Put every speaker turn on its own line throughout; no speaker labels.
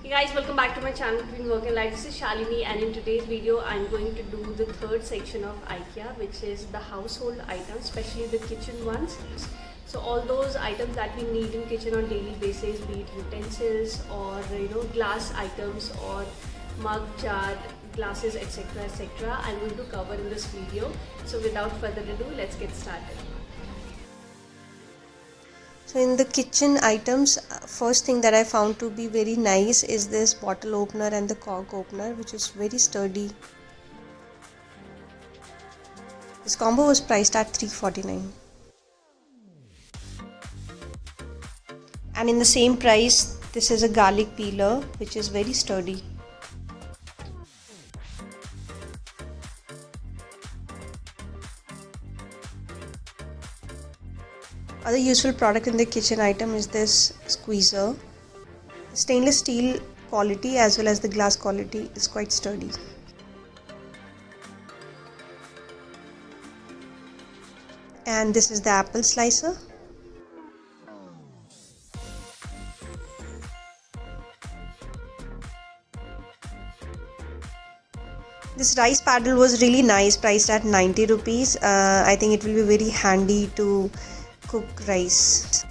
Hey guys, welcome back to my channel Between Work and Life. This is Shalini, and in today's video I'm going to do the third section of IKEA, which is the household items, especially the kitchen ones. So all those items that we need in kitchen on daily basis, be it utensils or glass items or mug, jar, glasses, etc, etc, I'm going to cover in this video. So without further ado, let's get started.
So in the kitchen items, first thing that I found to be very nice is this bottle opener and the cork opener, which is very sturdy. This combo was priced at $3.49. And in the same price, this is a garlic peeler, which is very sturdy. Other useful product in the kitchen item is this squeezer. The stainless steel quality as well as the glass quality is quite sturdy. And this is the apple slicer. This rice paddle was really nice, priced at 90 rupees. I think it will be very handy to cook rice.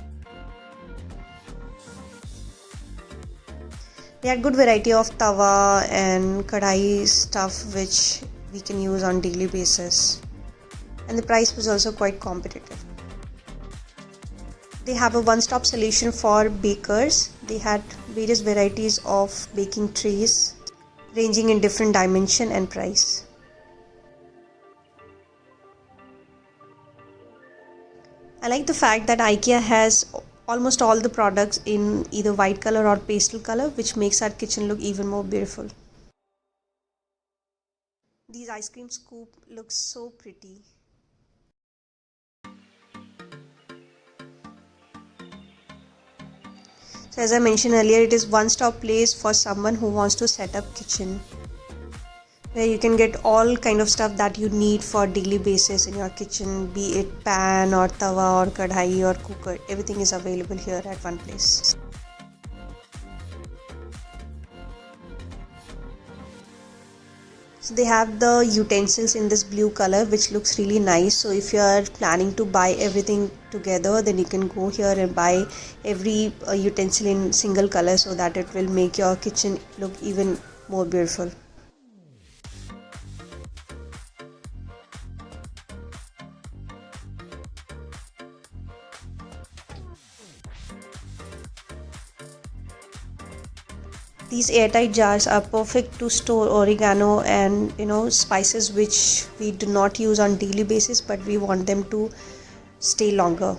They had good variety of tawa and kadai stuff which we can use on daily basis. And the price was also quite competitive. They have a one-stop solution for bakers. They had various varieties of baking trays ranging in different dimension and price. I like the fact that IKEA has almost all the products in either white color or pastel color, which makes our kitchen look even more beautiful. These ice cream scoop looks so pretty. So as I mentioned earlier, it is one-stop place for someone who wants to set up kitchen, where you can get all kind of stuff that you need for daily basis in your kitchen, be it pan or tawa or kadhai or cooker. Everything is available here at one place. So they have the utensils in this blue color, which looks really nice. So if you are planning to buy everything together, then you can go here and buy every utensil in single color, so that it will make your kitchen look even more beautiful. These airtight jars are perfect to store oregano and spices which we do not use on daily basis, but we want them to stay longer.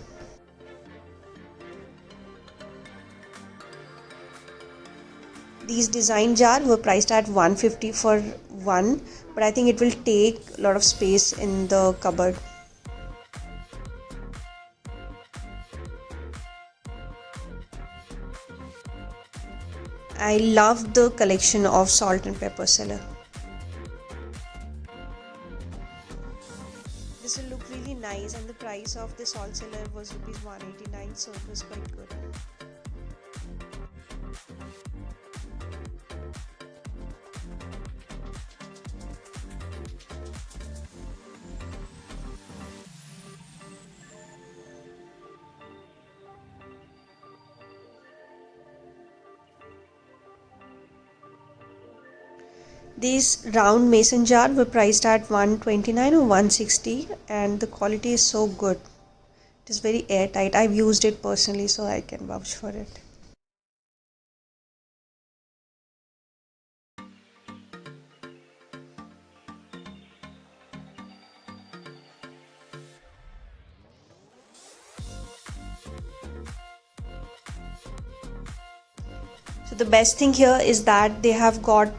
These design jars were priced at 150 for one, but I think it will take a lot of space in the cupboard. I love the collection of salt and pepper cellar. This will look really nice, and the price of the salt cellar was rupees 189, so it was quite good. These round mason jar were priced at 129 or 160, and the quality is so good. It is very airtight. I've used it personally, so I can vouch for it. So the best thing here is that they have got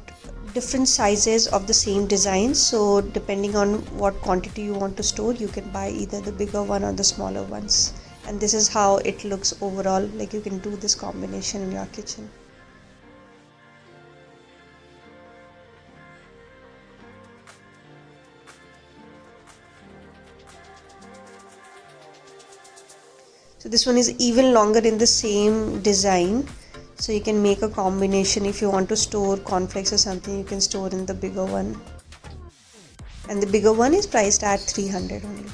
different sizes of the same design, so depending on what quantity you want to store, you can buy either the bigger one or the smaller ones. And this is how it looks overall, like you can do this combination in your kitchen. So this one is even longer in the same design. So you can make a combination. If you want to store cornflakes or something, you can store in the bigger one. And the bigger one is priced at 300 only.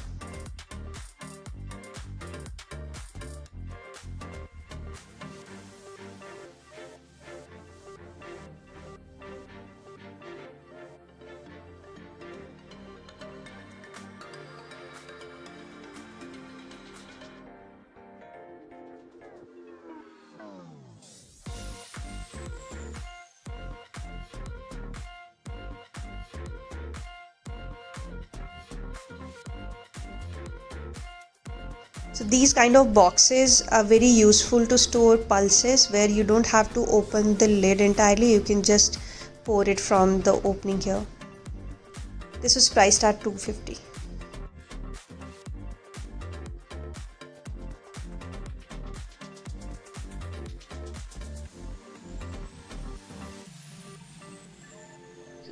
So these kind of boxes are very useful to store pulses, where you don't have to open the lid entirely. You can just pour it from the opening here. This was priced at 250.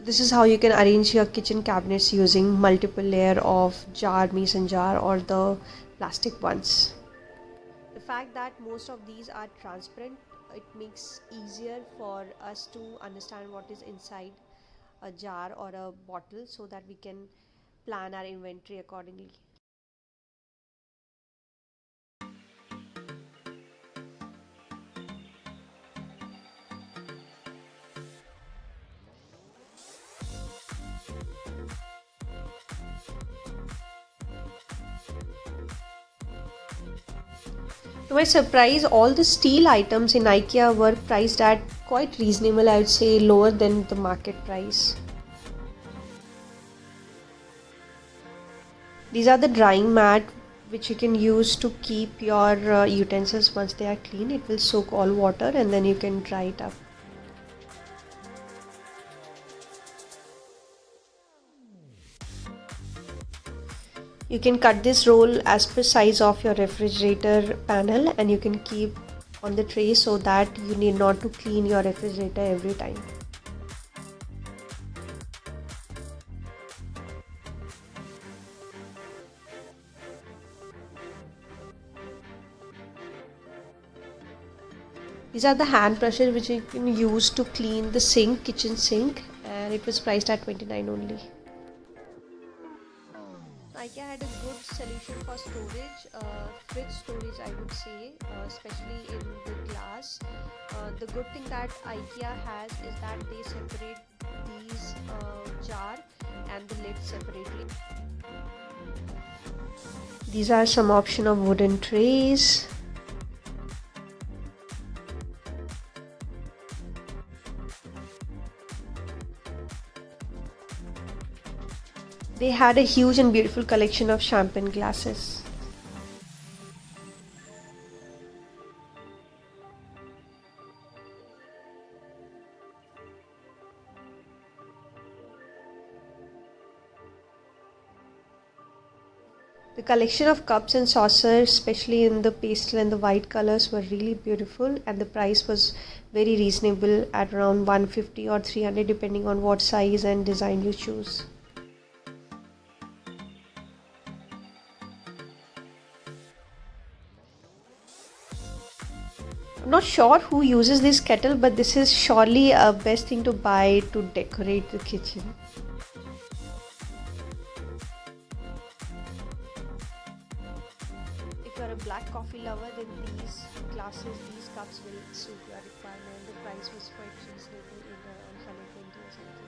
This is how you can arrange your kitchen cabinets using multiple layer of jar, mason jar, or the plastic ones. The fact that most of these are transparent, it makes easier for us to understand what is inside a jar or a bottle, so that we can plan our inventory accordingly. To my surprise, all the steel items in IKEA were priced at quite reasonable, I would say lower than the market price. These are the drying mat which you can use to keep your utensils. Once they are clean, it will soak all water and then you can dry it up. You can cut this roll as per size of your refrigerator panel, and you can keep on the tray so that you need not to clean your refrigerator every time. These are the hand brushes which you can use to clean the sink, kitchen sink, and it was priced at 29 only. IKEA had a good solution for storage, fridge storage I would say, especially in the glass. The good thing that IKEA has is that they separate these jar and the lid separately. These are some option of wooden trays. They had a huge and beautiful collection of champagne glasses. The collection of cups and saucers, especially in the pastel and the white colors, were really beautiful, and the price was very reasonable at around 150 or 300 depending on what size and design you choose. I'm not sure who uses this kettle, but this is surely a best thing to buy to decorate the kitchen. If you are a black coffee lover, then these glasses, these cups will suit your requirement. The price was quite reasonable, in around 120 or something.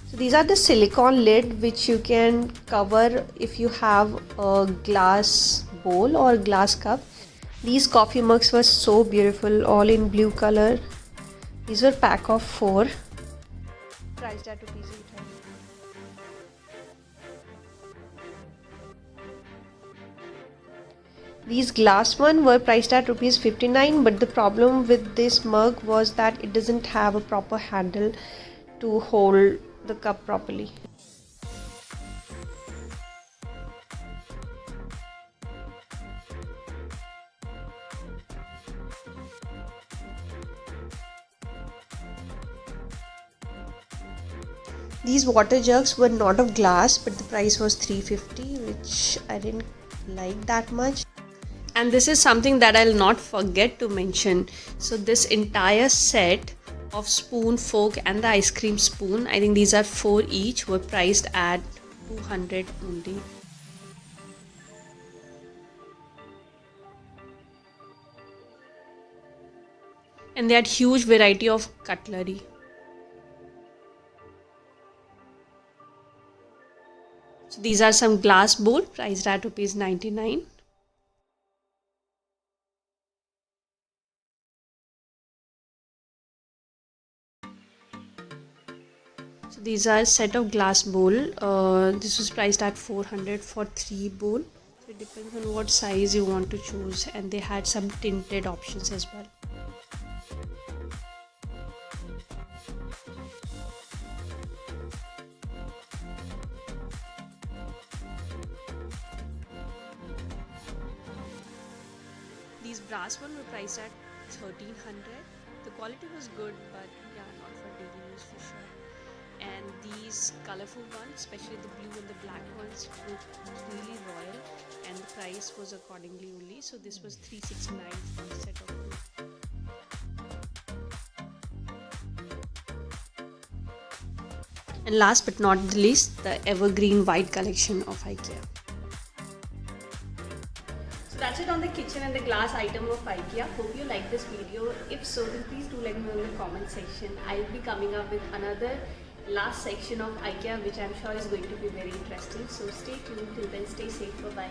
So these are the silicone lid which you can cover if you have a glass bowl or glass cup. These coffee mugs were so beautiful, all in blue color. These were pack of 4, priced at rupees 800. These glass one were priced at rupees 59, but the problem with this mug was that it doesn't have a proper handle to hold the cup properly. These water jugs were not of glass, but the price was 350, which I didn't like that much.
And this is something that I'll not forget to mention. So this entire set of spoon, fork and the ice cream spoon, I think these are 4 each, were priced at 200 only. And they had huge variety of cutlery. So these are some glass bowl priced at rupees 99. So these are set of glass bowl. This was priced at 400 for 3 bowl. So it depends on what size you want to choose, and they had some tinted options as well. These brass ones were priced at 1300. The quality was good, but yeah, not for daily use for sure. And these colorful ones, especially the blue and the black ones, look really royal, and the price was accordingly only. So this was 369 for the set of two. And last but not the least, the evergreen white collection of IKEA. So that's it on the kitchen and the glass item of IKEA. Hope you like this video. If so, then please do let me know in the comment section. I'll be coming up with another last section of IKEA, which I'm sure is going to be very interesting. So stay tuned. Till then, stay safe. Bye bye.